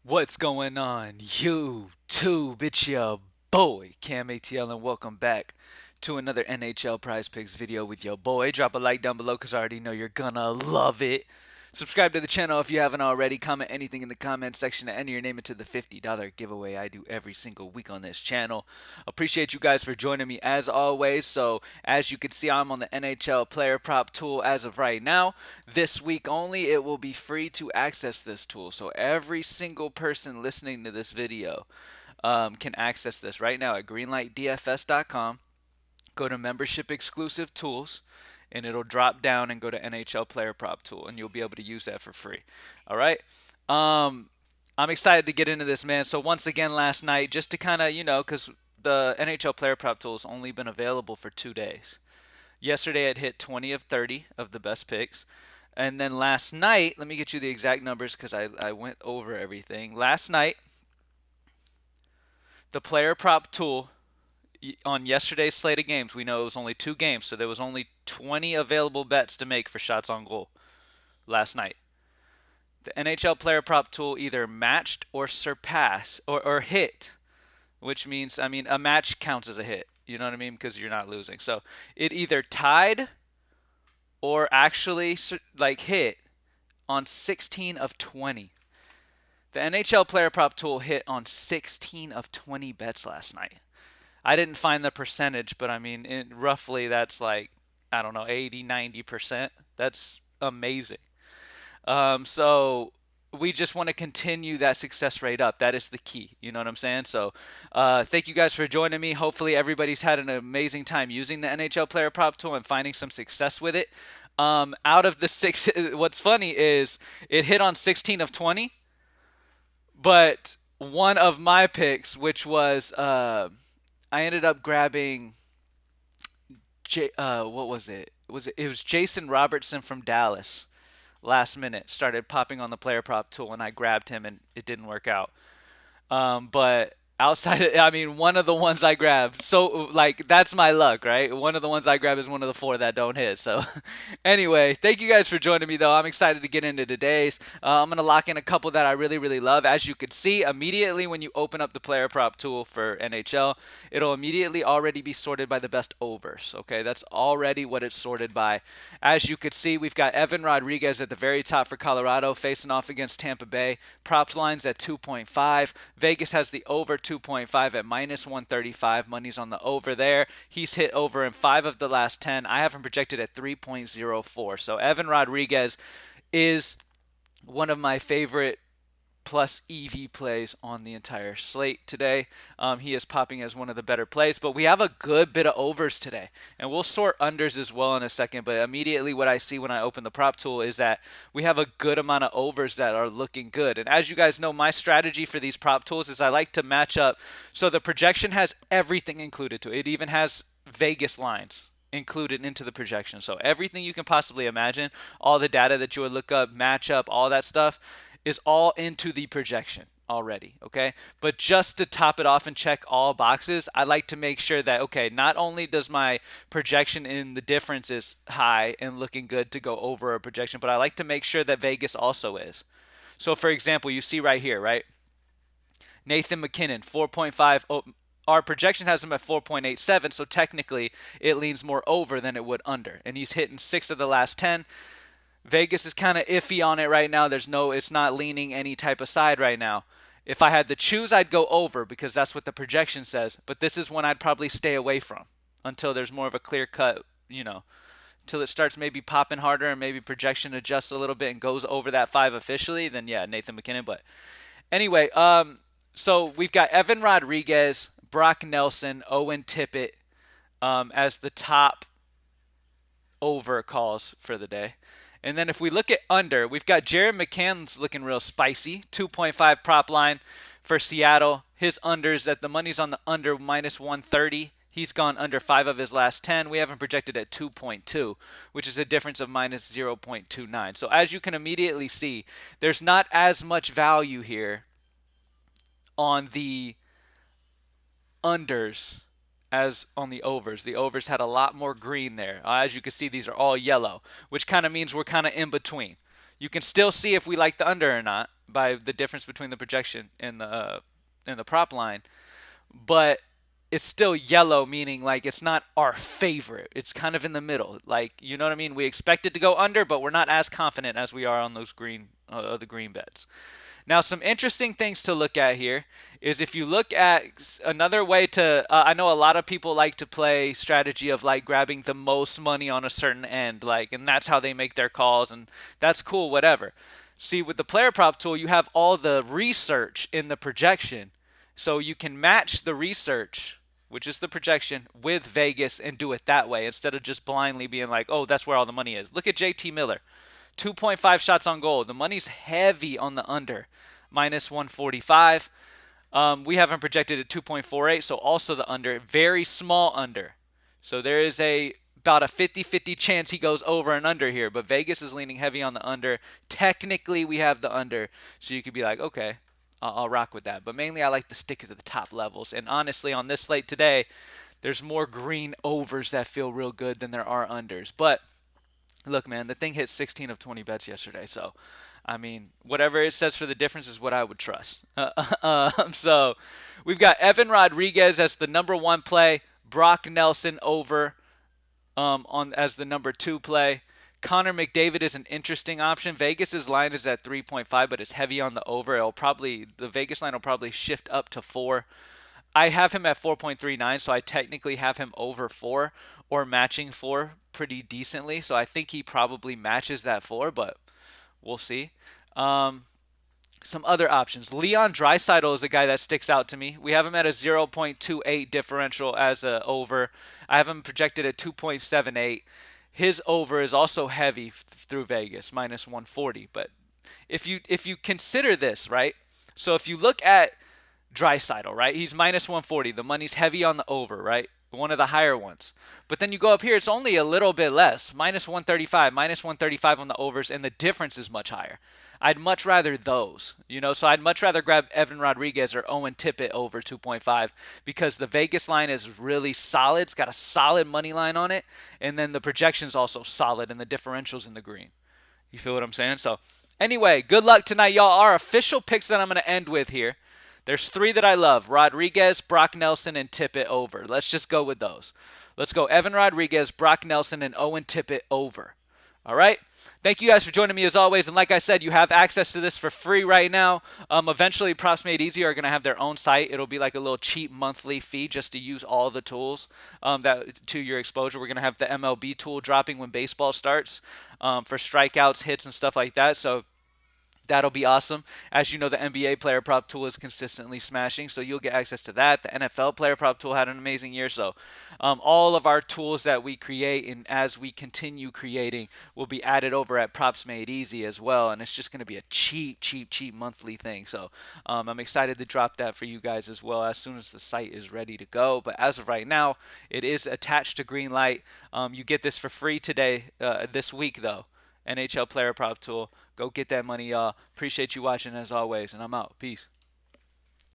What's going on, YouTube? It's your boy, CamATL, and welcome back to another NHL Prize Picks video with your boy. Drop a like down below because I already know you're gonna love it. Subscribe to the channel if you haven't already. Comment anything in the comment section to enter your name into the $50 giveaway I do every single week on this channel. Appreciate you guys for joining me as always. So, as you can see, I'm on the NHL Player Prop tool as of right now. This week only, it will be free to access this tool. So, every single person listening to this video can access this right now at greenlightdfs.com. Go to membership exclusive tools and it'll drop down and go to NHL Player Prop Tool, and you'll be able to use that for free. All right. I'm excited to get into this, man. So once again, last night, just to kind of, because the NHL Player Prop Tool has only been available for 2 days. Yesterday, it hit 20 of 30 of the best picks. And then last night, let me get you the exact numbers because I went over everything. Last night, the Player Prop Tool on yesterday's slate of games, we know it was only 2 games, so there was only 20 available bets to make for shots on goal last night. The NHL player prop tool either matched or surpassed or hit, which means, I mean, a match counts as a hit. You know what I mean? Because you're not losing. So it either tied or actually like hit on 16 of 20. The NHL player prop tool hit on 16 of 20 bets last night. I didn't find the percentage, but I mean, roughly that's like, I don't know, 80, 90%. That's amazing. So we just want to continue that success rate up. That is the key. You know what I'm saying? So thank you guys for joining me. Hopefully everybody's had an amazing time using the NHL Player Prop Tool and finding some success with it. Out of the six, what's funny is it hit on 16 of 20, but one of my picks, which was I ended up grabbing what was it? It was Jason Robertson from Dallas last minute started popping on the player prop tool and I grabbed him and it didn't work out. But outside of, I mean, one of the ones I grabbed, so like that's my luck, right? One of the ones I grab is one of the four that don't hit. So anyway, thank you guys for joining me though. I'm excited to get into today's. I'm going to lock in a couple that I really, really love. As you can see, immediately when you open up the player prop tool for NHL, it'll immediately already be sorted by the best overs. Okay, that's already what it's sorted by. As you could see, we've got Evan Rodriguez at the very top for Colorado facing off against Tampa Bay. Props lines at 2.5. Vegas has the over 2.5 at minus 135. Money's on the over there. He's hit over in 5 of the last 10. I have him projected at 3.04. So Evan Rodriguez is one of my favorite plus EV plays on the entire slate today. He is popping as one of the better plays, but we have a good bit of overs today, and we'll sort unders as well in a second. But immediately, what I see when I open the prop tool is that we have a good amount of overs that are looking good. And as you guys know, my strategy for these prop tools is I like to match up. So the projection has everything included to it. It even has Vegas lines included into the projection. So everything you can possibly imagine, all the data that you would look up, match up, all that stuff is all into the projection already, okay? But just to top it off and check all boxes, I like to make sure that, okay, not only does my projection in the difference is high and looking good to go over a projection, but I like to make sure that Vegas also is. So for example, you see right here, right? Nathan MacKinnon, 4.5. Oh, our projection has him at 4.87, so technically it leans more over than it would under. And he's hitting 6 of the last 10. Vegas is kind of iffy on it right now. It's not leaning any type of side right now. If I had to choose, I'd go over because that's what the projection says. But this is one I'd probably stay away from until there's more of a clear cut, until it starts maybe popping harder and maybe projection adjusts a little bit and goes over that 5 officially. Then yeah, Nathan MacKinnon. But anyway, so we've got Evan Rodriguez, Brock Nelson, Owen Tippett as the top over calls for the day. And then if we look at under, we've got Jared McCann's looking real spicy. 2.5 prop line for Seattle. His unders at the money's on the under minus 130. He's gone under 5 of his last 10. We have him projected at 2.2, which is a difference of minus 0.29. So as you can immediately see, there's not as much value here on the unders as on the overs. The overs had a lot more green there. As you can see, these are all yellow, which kind of means we're kind of in between. You can still see if we like the under or not, by the difference between the projection and the prop line, but it's still yellow, meaning like it's not our favorite. It's kind of in the middle. Like, you know what I mean? We expect it to go under, but we're not as confident as we are on those the green bets. Now, some interesting things to look at here is if you look at another way to, I know a lot of people like to play strategy of like grabbing the most money on a certain end, like, and that's how they make their calls, and that's cool, whatever. See, with the player prop tool, you have all the research in the projection, so you can match the research, which is the projection, with Vegas and do it that way instead of just blindly being like, oh, that's where all the money is. Look at JT Miller. 2.5 shots on goal. The money's heavy on the under, minus 145. We have him projected at 2.48, so also the under, very small under. So there is about a 50-50 chance he goes over and under here, but Vegas is leaning heavy on the under. Technically, we have the under, so you could be like, okay, I'll rock with that. But mainly, I like to stick to the top levels. And honestly, on this slate today, there's more green overs that feel real good than there are unders. But look, man, the thing hit 16 of 20 bets yesterday. So, I mean, whatever it says for the difference is what I would trust. So, we've got Evan Rodriguez as the number one play, Brock Nelson over on as the number two play. Connor McDavid is an interesting option. Vegas's line is at 3.5, but it's heavy on the over. The Vegas line will probably shift up to 4. I have him at 4.39, so I technically have him over 4 or matching 4 pretty decently. So I think he probably matches that 4, but we'll see. Some other options. Leon Draisaitl is a guy that sticks out to me. We have him at a 0.28 differential as a over. I have him projected at 2.78. His over is also heavy through Vegas, minus 140. But if you consider this, right? So if you look at Draisaitl, right? He's minus 140. The money's heavy on the over, right? One of the higher ones. But then you go up here, it's only a little bit less, minus 135 on the overs, and the difference is much higher. I'd much rather those, so I'd much rather grab Evan Rodriguez or Owen Tippett over 2.5 because the Vegas line is really solid. It's got a solid money line on it, and then the projection's also solid, and the differential's in the green. You feel what I'm saying? So, anyway, good luck tonight, y'all. Our official picks that I'm going to end with here. There's 3 that I love: Rodriguez, Brock Nelson, and Tippett over. Let's just go with those. Let's go Evan Rodriguez, Brock Nelson, and Owen Tippett over. All right? Thank you guys for joining me as always. And like I said, you have access to this for free right now. Eventually, Props Made Easy are going to have their own site. It'll be like a little cheap monthly fee just to use all the tools that to your exposure. We're going to have the MLB tool dropping when baseball starts for strikeouts, hits, and stuff like that. So that'll be awesome. As you know, the NBA player prop tool is consistently smashing, so you'll get access to that. The NFL player prop tool had an amazing year, so all of our tools that we create and as we continue creating will be added over at Props Made Easy as well, and it's just going to be a cheap monthly thing. So I'm excited to drop that for you guys as well as soon as the site is ready to go. But as of right now, it is attached to Greenlight. You get this for free today, this week though. NHL Player Prop Tool. Go get that money, y'all. Appreciate you watching as always, and I'm out. Peace.